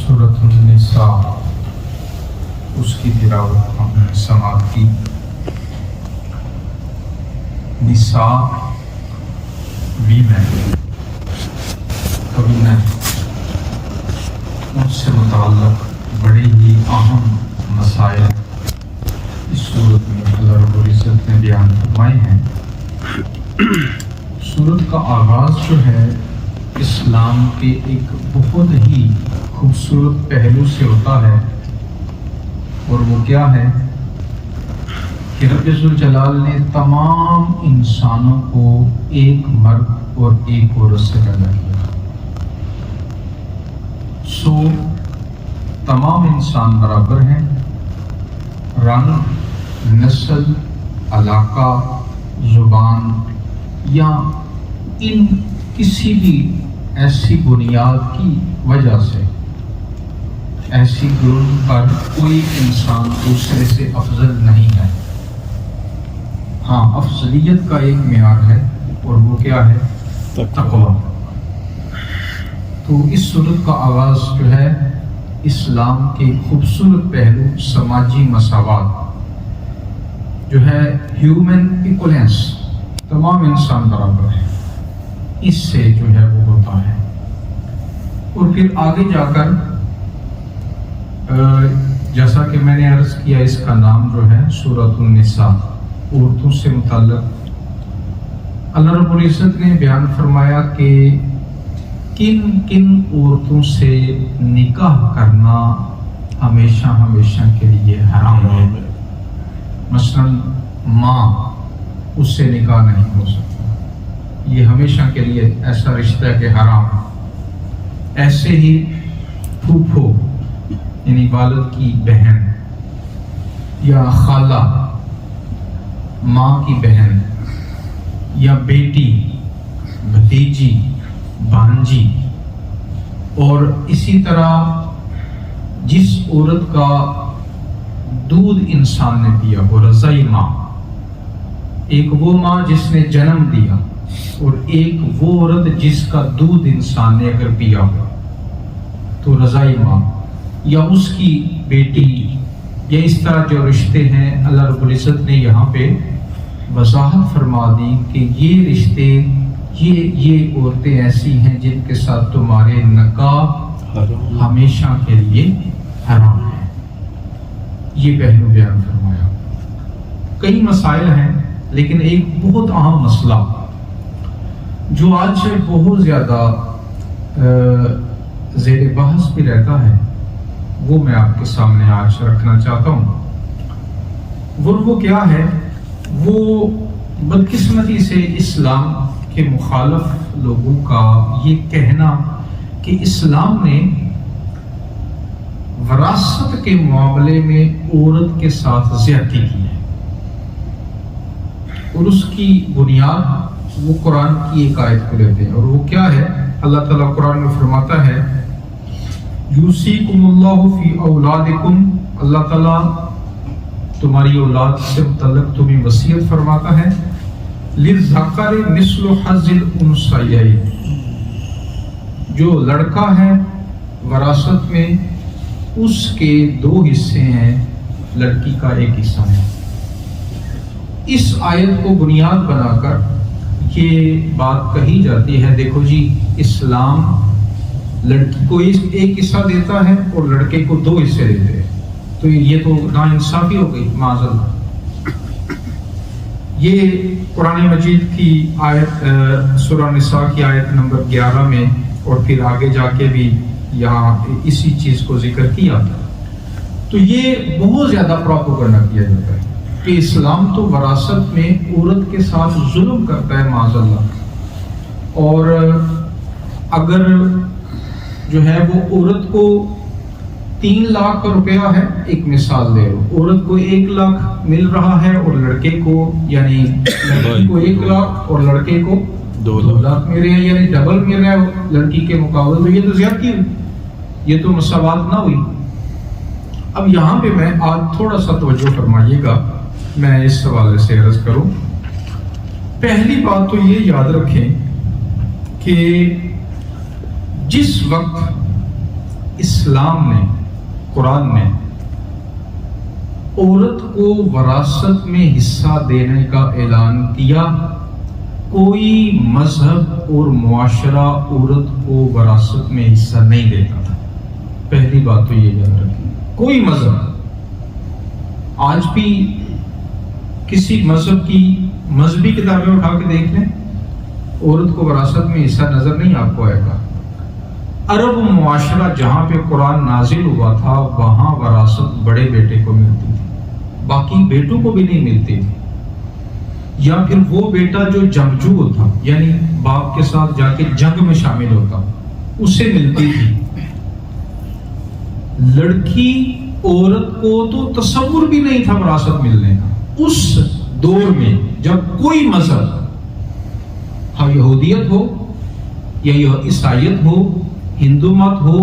سورۃ النساء اس کی تلاوت ہم نے سماعت کی۔ نساء ویمن، ان سے متعلق بڑے ہی اہم مسائل اس سورت میں اللہ رب العزت نے بیان فرمائے ہیں۔ سورت کا آغاز جو ہے اسلام کے ایک بہت ہی خوبصورت پہلو سے ہوتا ہے، اور وہ کیا ہے کہ رب ذوالجلال نے تمام انسانوں کو ایک مرد اور ایک عورت سے پیدا کیا۔ تمام انسان برابر ہیں، رنگ، نسل، علاقہ، زبان یا ان کسی بھی ایسی بنیاد کی وجہ سے ایسی گروہ پر کوئی انسان دوسرے سے افضل نہیں ہے۔ ہاں، افضلیت کا ایک معیار ہے، اور وہ کیا ہے؟ تقویٰ۔ تو اس سورت کا آغاز جو ہے اسلام کے خوبصورت پہلو سماجی مساوات جو ہے ہیومن ایکولنس، تمام انسان برابر ہے، اس سے جو ہے وہ ہوتا ہے۔ اور پھر آگے جا کر جیسا کہ میں نے عرض کیا، اس کا نام جو ہے سورۃ النساء، عورتوں سے متعلق اللہ رب العزت نے بیان فرمایا کہ کن کن عورتوں سے نکاح کرنا ہمیشہ ہمیشہ کے لیے حرام ہے۔ مثلا ماں، اس سے نکاح نہیں ہو سکتا، یہ ہمیشہ کے لیے ایسا رشتہ ہے کہ حرام۔ ایسے ہی پھوپھو یعنی والد کی بہن یا خالہ، ماں کی بہن یا بیٹی، بھتیجی، بھانجی، اور اسی طرح جس عورت کا دودھ انسان نے پیا ہو، رضعی ماں، ایک وہ ماں جس نے جنم دیا، اور ایک وہ عورت جس کا دودھ انسان نے اگر پیا ہو، تو رضعی ماں یا اس کی بیٹی، یا اس طرح جو رشتے ہیں اللہ رب العزت نے یہاں پہ وضاحت فرما دی کہ یہ رشتے، یہ عورتیں ایسی ہیں جن کے ساتھ تمہارے نکاح ہمیشہ کے لیے حرام ہے۔ یہ پہلو بیان فرمایا۔ کئی مسائل ہیں، لیکن ایک بہت اہم مسئلہ جو آج سے بہت زیادہ زیر بحث بھی رہتا ہے، وہ میں آپ کے سامنے آج رکھنا چاہتا ہوں۔ وہ کیا ہے؟ وہ بدقسمتی سے اسلام کے مخالف لوگوں کا یہ کہنا کہ اسلام نے وراثت کے معاملے میں عورت کے ساتھ زیادتی کی ہے، اور اس کی بنیاد وہ قرآن کی ایک آیت کو لیتے ہیں، اور وہ کیا ہے؟ اللہ تعالیٰ قرآن میں فرماتا ہے یوصیکم اللہ فی اولادکم، اللہ تعالیٰ تمہاری اولاد سے متعلق تمہیں وصیت فرماتا ہے، للذکر مثل حظ الانثیین، جو لڑکا ہے وراثت میں اس کے 2 حصے ہیں، لڑکی کا 1 حصہ ہے۔ اس آیت کو بنیاد بنا کر یہ بات کہی جاتی ہے، دیکھو جی، اسلام لڑکی کو 1 حصہ دیتا ہے اور لڑکے کو 2 حصے دیتے ہیں، تو یہ تو ناانصافی ہو گئی، معاذ اللہ۔ یہ قرآن مجید کی آیت سورہ نساء کی آیت نمبر 11 میں، اور پھر آگے جا کے بھی یہاں اسی چیز کو ذکر کیا۔ تو یہ بہت زیادہ پروپیگنڈا کیا جاتا ہے کہ اسلام تو وراثت میں عورت کے ساتھ ظلم کرتا ہے، معاذ اللہ۔ اور اگر جو ہے وہ عورت کو 3 لاکھ روپیہ ہے، ایک مثال دے رہا ہوں، عورت کو 1 لاکھ مل رہا ہے، اور لڑکے کو یعنی لڑکی کو 1 لاکھ اور لڑکے کو 2 لاکھ مل رہے ہیں، یعنی ڈبل مل رہا ہے لڑکی کے مقابلے، تو یہ تو زیادتی ہوئی، یہ تو مساوات نہ ہوئی۔ اب یہاں پہ میں آج تھوڑا سا توجہ فرمائیے گا، میں اس حوالے سے عرض کروں۔ پہلی بات تو یہ یاد رکھیں کہ جس وقت اسلام نے، قرآن نے عورت کو وراثت میں حصہ دینے کا اعلان کیا، کوئی مذہب اور معاشرہ عورت کو وراثت میں حصہ نہیں دیتا تھا۔ پہلی بات تو یہ یاد رکھیں، کوئی مذہب، آج بھی کسی مذہب کی مذہبی کتابیں اٹھا کے دیکھ لیں، عورت کو وراثت میں حصہ نظر نہیں آپ کو آئے گا۔ عرب معاشرہ جہاں پہ قرآن نازل ہوا تھا وہاں وراثت بڑے بیٹے کو ملتی تھی، باقی بیٹوں کو بھی نہیں ملتی تھی، یا پھر وہ بیٹا جو جنگجو ہوتا، یعنی باپ کے ساتھ جا کے جنگ میں شامل ہوتا، اسے ملتی تھی۔ لڑکی عورت کو تو تصور بھی نہیں تھا وراثت ملنے کا اس دور میں، جب کوئی مذہب، ہاں یہودیت ہو یا عیسائیت ہو، ہندو مت ہو،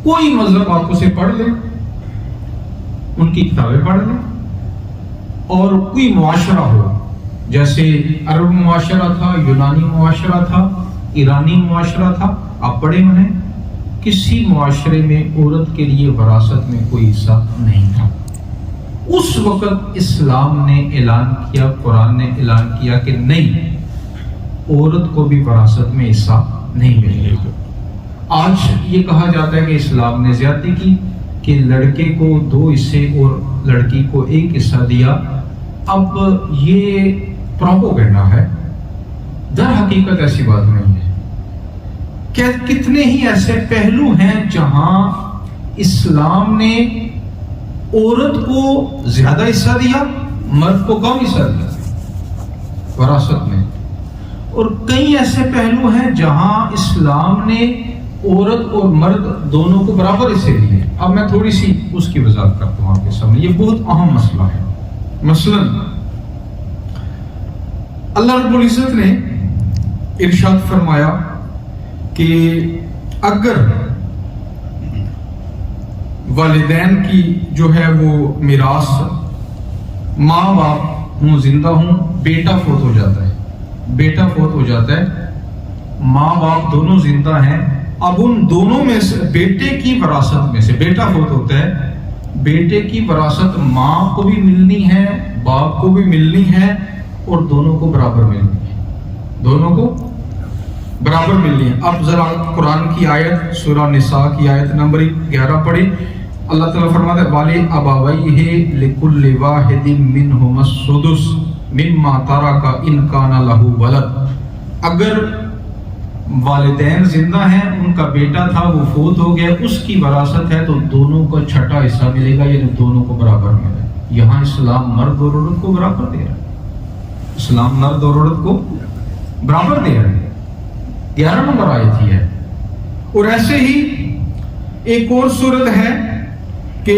کوئی مذہب آپ اسے پڑھ لیں، ان کی کتابیں پڑھ لیں، اور کوئی معاشرہ ہو، جیسے عرب معاشرہ تھا، یونانی معاشرہ تھا، ایرانی معاشرہ تھا، آپ پڑھیں انہیں، کسی معاشرے میں عورت کے لیے وراثت میں کوئی حصہ نہیں تھا۔ اس وقت اسلام نے اعلان کیا، قرآن نے اعلان کیا کہ نہیں، عورت کو بھی وراثت میں حصہ نہیں ملے گا۔ آج یہ کہا جاتا ہے کہ اسلام نے زیادتی کی کہ لڑکے کو 2 حصے اور لڑکی کو 1 حصہ دیا۔ اب یہ پروپیگنڈا ہے، در حقیقت ایسی بات نہیں ہے۔ کہ کتنے ہی ایسے پہلو ہیں جہاں اسلام نے عورت کو زیادہ حصہ دیا، مرد کو کم حصہ دیا وراثت میں، اور کئی ایسے پہلو ہیں جہاں اسلام نے عورت اور مرد دونوں کو برابر حصے دیے۔ اب میں تھوڑی سی اس کی وضاحت کرتا ہوں آپ کے سامنے، یہ بہت اہم مسئلہ ہے۔ مثلا اللہ رب العزت نے ارشاد فرمایا کہ اگر والدین کی جو ہے وہ میراث، ماں باپ ہوں زندہ ہوں، بیٹا فوت ہو جاتا ہے، ماں باپ دونوں زندہ ہیں، اب ان دونوں میں سے بیٹے کی وراثت میں سے، بیٹا فوت ہوتا ہے، بیٹے کی وراثت ماں کو بھی ملنی ہے، باپ کو بھی ملنی ہے، اور دونوں کو برابر ملنی ہے۔ اب ذرا قرآن کی آیت سورہ نساء کی آیت نمبر 11 پڑھی۔ اللہ تعالیٰ فرماتا ہے وَلِ أَبَوَيْهِ لِكُلِّ وَاحِدٍ مِّنْهُمَا السُّدُسُ مِمَّا تَرَكَ إِنْ كَانَ لَهُ وَلَدٌ، اگر والدین زندہ ہیں، ان کا بیٹا تھا وہ فوت ہو گیا، اس کی وراثت ہے تو دونوں کو چھٹا حصہ ملے گا، یعنی دونوں کو برابر ملے گا۔ یہاں اسلام مرد اور عورت کو برابر دے رہا ہے، اسلام مرد اور عورت کو برابر دے رہا ہے۔ 11 نمبر آیت ہی ہے۔ اور ایسے ہی ایک اور صورت ہے کہ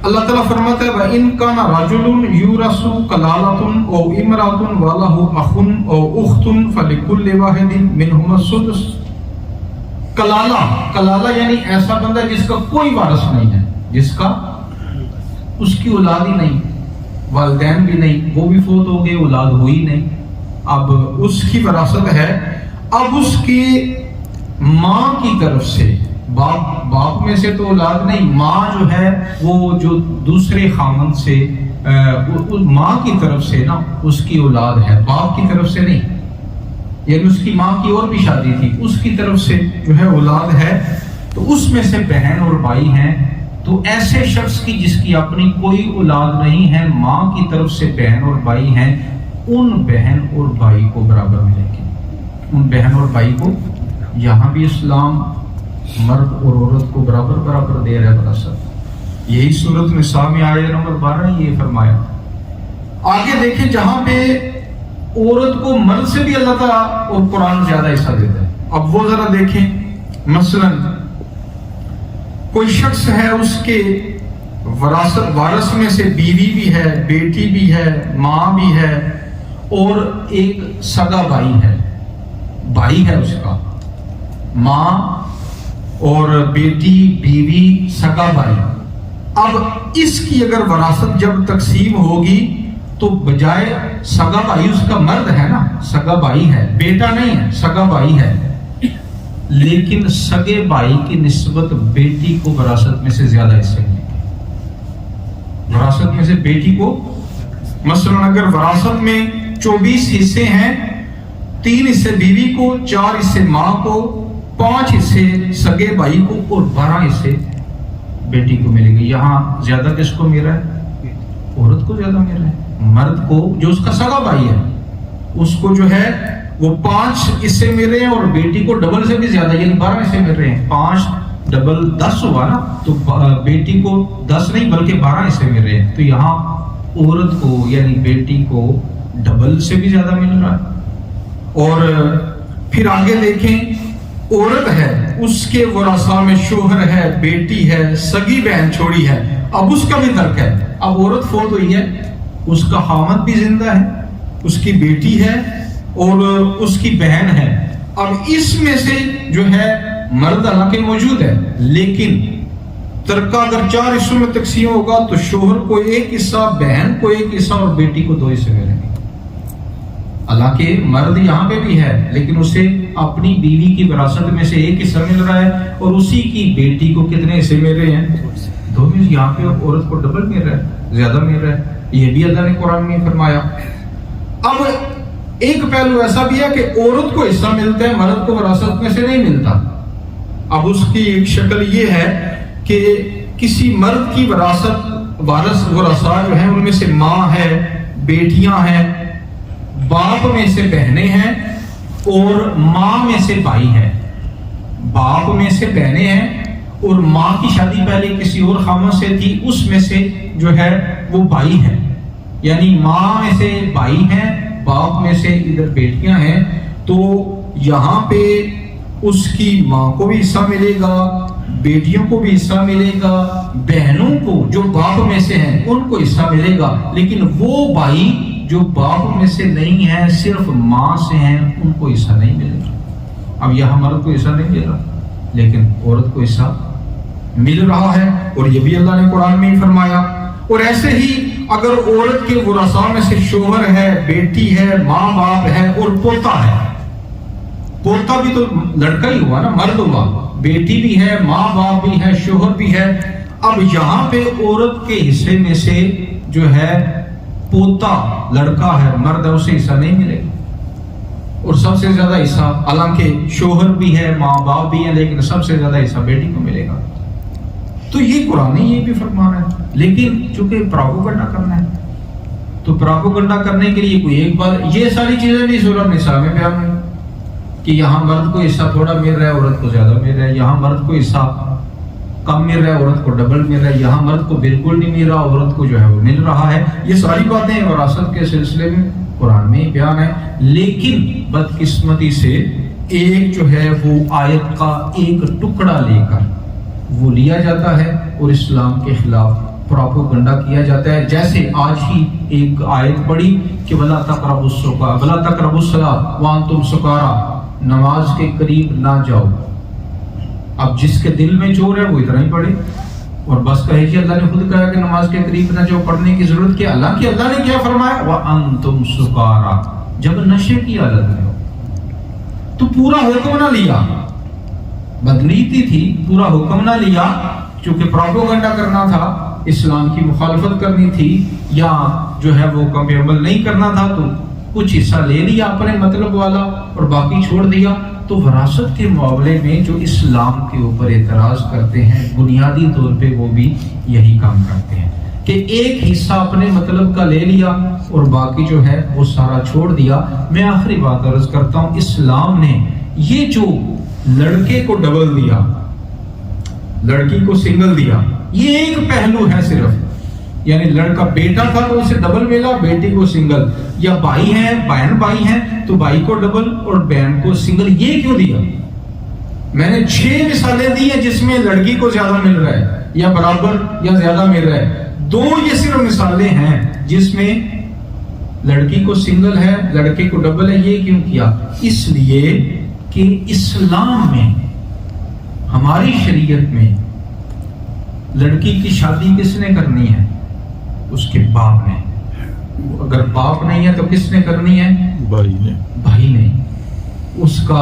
اللہ تعالیٰ فرماتا ہے وَإِن كَانَ رَجُلٌ يُورَثُ كَلَالَةٌ أَوْ امْرَأَةٌ وَلَهُ أَخٌ أَوْ أُخْتٌ فَلِكُلِّ وَاحِدٍ مِّنْهُمَا السُّدُسُ۔ کلالہ یعنی ایسا بندہ جس کا کوئی وارث نہیں ہے، جس کا اس کی اولاد ہی نہیں، والدین بھی نہیں، وہ بھی فوت ہو گئے، اولاد ہوئی نہیں، اب اس کی وراثت ہے۔ اب اس کی ماں کی طرف سے، باپ میں سے تو اولاد نہیں، ماں جو ہے وہ جو دوسرے خامند سے، ماں کی طرف سے نا اس کی اولاد ہے، باپ کی طرف سے نہیں، یعنی اس کی ماں کی اور بھی شادی تھی، اس کی طرف سے جو ہے اولاد ہے، تو اس میں سے بہن اور بھائی ہیں، تو ایسے شخص کی جس کی اپنی کوئی اولاد نہیں ہے، ماں کی طرف سے بہن اور بھائی ہیں، ان بہن اور بھائی کو برابر ملے گی، ان بہن اور بھائی کو۔ یہاں بھی اسلام مرد اور عورت کو برابر دے رہا ہے وراثت۔ یہی سورۃ نساء میں آیت نمبر 12 یہ فرمایا۔ آگے دیکھیں جہاں پہ عورت کو مرد سے بھی اللہ تعالیٰ اور قرآن زیادہ حصہ دیتا ہے۔ اب وہ ذرا دیکھیں، مثلا کوئی شخص ہے، اس کے وارث میں سے بیوی بھی ہے، بیٹی بھی ہے، ماں بھی ہے، اور ایک سگا بھائی ہے اس کا، ماں اور بیٹی، بیوی، سگا بھائی۔ اب اس کی اگر وراثت جب تقسیم ہوگی تو بجائے سگا بھائی، اس کا مرد ہے نا، سگا بھائی ہے، بیٹا نہیں ہے، سگا بھائی ہے، لیکن سگے بھائی کی نسبت بیٹی کو وراثت میں سے زیادہ حصے ملیں گے. وراثت میں سے بیٹی کو، مثلا اگر وراثت میں 24 حصے ہیں، 3 حصے بیوی کو، 4 حصے ماں کو، 5 حصے سگے بھائی کو اور 12 حصے بیٹی کو ملے گی. یہاں زیادہ کس کو مل رہا ہے؟ عورت کو زیادہ مل رہا ہے. مرد کو جو اس کا سگا بھائی ہے اس کو جو ہے وہ 5 حصے مل رہے ہیں، اور بیٹی کو ڈبل سے بھی زیادہ یعنی 12 حصے مل رہے ہیں. 5 ڈبل 10 ہوا نا، تو بیٹی کو 10 نہیں بلکہ 12 حصے مل رہے ہیں. تو یہاں عورت کو یعنی بیٹی کو ڈبل سے بھی زیادہ مل رہا ہے. اور پھر آگے دیکھیں، عورت ہے اس کے ورثاء میں شوہر ہے، بیٹی ہے، سگی بہن چھوڑی ہے. اب اس کا بھی ترک ہے. اب عورت فوت ہوئی ہے، اس کا خامد بھی زندہ ہے، اس کی بیٹی ہے اور اس کی بہن ہے. اب اس میں سے جو ہے مرد حالانکہ موجود ہے، لیکن ترکہ اگر 4 حصوں میں تقسیم ہوگا تو شوہر کو 1 حصہ، بہن کو 1 حصہ اور بیٹی کو 2 حصے ملیں گے. حالانکہ مرد یہاں پہ بھی ہے لیکن اسے اپنی بیوی کی وراثت میں سے 1 حصہ مل رہا ہے، اور اسی کی بیٹی کو کتنے حصے مل رہے ہیں؟ 2 میں. یہاں پہ عورت کو ڈبل مل رہا ہے، زیادہ مل رہا ہے. یہ بھی اللہ نے قرآن میں فرمایا. اب ایک پہلو ایسا بھی ہے کہ عورت کو حصہ ملتا ہے، مرد کو وراثت میں سے نہیں ملتا. اب اس کی ایک شکل یہ ہے کہ کسی مرد کی ورثاء جو ہیں ان میں سے ماں ہے، بیٹیاں ہیں، باپ میں سے بہنیں ہیں اور ماں میں سے بھائی ہیں. باپ میں سے بہنیں ہیں اور ماں کی شادی پہلے کسی اور خامد سے تھی، اس میں سے جو ہے وہ بھائی ہیں. یعنی ماں میں سے بھائی ہیں، باپ میں سے ادھر بیٹیاں ہیں. تو یہاں پہ اس کی ماں کو بھی حصہ ملے گا، بیٹیوں کو بھی حصہ ملے گا، بہنوں کو جو باپ میں سے ہیں ان کو حصہ ملے گا. لیکن وہ بھائی جو باپ میں سے نہیں ہیں، صرف ماں سے ہیں، ان کو حصہ نہیں ملے گا. اب یہاں مرد کو حصہ نہیں مل رہا لیکن عورت کو حصہ مل رہا ہے، اور یہ بھی اللہ نے قرآن میں ہی فرمایا. اور ایسے ہی اگر عورت کے ورثاء میں سے شوہر ہے، بیٹی ہے، ماں باپ ہے اور پوتا ہے. پوتا بھی تو لڑکا ہی ہوا نا، مرد ہوا. بیٹی بھی ہے، ماں باپ بھی ہے، شوہر بھی ہے. اب یہاں پہ عورت کے حصے میں سے جو ہے پوتا لڑکا ہے، مرد ہے، اسے حصہ نہیں ملے گا. اور سب سے زیادہ حصہ، حالانکہ شوہر بھی ہے، ماں باپ بھی ہیں، لیکن سب سے زیادہ حصہ بیٹی کو ملے گا. تو یہ قرآن یہ بھی فرمان ہے. لیکن چونکہ پراپوگنڈا کرنا ہے تو پراپوگنڈا کرنے کے لیے کوئی ایک بات، یہ ساری چیزیں بھی سورۃ النساء میں بیان ہوئی کہ یہاں مرد کو حصہ تھوڑا مل رہا ہے، عورت کو زیادہ مل رہا ہے. یہاں مرد کو حصہ کم مل رہا ہے، عورت کو ڈبل مل رہا ہے. یہاں مرد کو بالکل نہیں مل رہا، عورت کو جو ہے وہ مل رہا ہے. یہ ساری باتیں وراثت کے سلسلے میں قرآن میں بیان ہے. لیکن بدقسمتی سے ایک جو ہے وہ آیت کا ایک ٹکڑا لے کر وہ لیا جاتا ہے اور اسلام کے خلاف پراپوگنڈا کیا جاتا ہے. جیسے آج ہی ایک آیت پڑھی کہ وَلَا تَقْرَبُوا الصَّلَاةَ وَلَا تَقْرَبُوا الصَّلَاةَ وَأَنْتُمْ سُكَارَىٰ، نماز کے قریب نہ جاؤ. اب جس کے دل میں چور ہے وہ اتنا ہی پڑھے اور بس کہے کہ اللہ نے خود کہا کہ نماز کے قریب نہ جاؤ، پڑھنے کی ضرورت کیا؟ اللہ نے کیا فرمایا؟ وَأَنْتُمْ سُكَارَىٰ، جب نشے کی حالت میں ہو. تو پورا حکم نہ لیا، بدنیتی تھی، پورا حکم نہ لیا. چونکہ پروپیگنڈا کرنا تھا، اسلام کی مخالفت کرنی تھی، یا جو ہے وہ کم عمل نہیں کرنا تھا، تو کچھ حصہ لے لیا اپنے مطلب والا اور باقی چھوڑ دیا. تو وراثت کے معاملے میں جو اسلام کے اوپر اعتراض کرتے ہیں بنیادی طور پہ وہ بھی یہی کام کرتے ہیں کہ ایک حصہ اپنے مطلب کا لے لیا اور باقی جو ہے وہ سارا چھوڑ دیا. میں آخری بات عرض کرتا ہوں، اسلام نے یہ جو لڑکے کو ڈبل دیا، لڑکی کو سنگل دیا، یہ ایک پہلو ہے صرف. یعنی لڑکا بیٹا تھا تو اسے ڈبل ملا، بیٹی کو سنگل. یا بھائی ہیں، بہن بھائی ہیں تو بھائی کو ڈبل اور بہن کو سنگل. یہ کیوں دیا؟ میں نے 6 مثالیں دی ہیں جس میں لڑکی کو زیادہ مل رہا ہے یا برابر یا زیادہ مل رہا ہے. 2 یہ صرف مثالیں ہیں جس میں لڑکی کو سنگل ہے، لڑکے کو ڈبل ہے. یہ کیوں کیا؟ اس لیے کہ اسلام میں، ہماری شریعت میں لڑکی کی شادی کس نے کرنی ہے؟ اس کے باپ نے. اگر باپ نہیں ہے تو کس نے کرنی ہے؟ بھائی نے. اس کا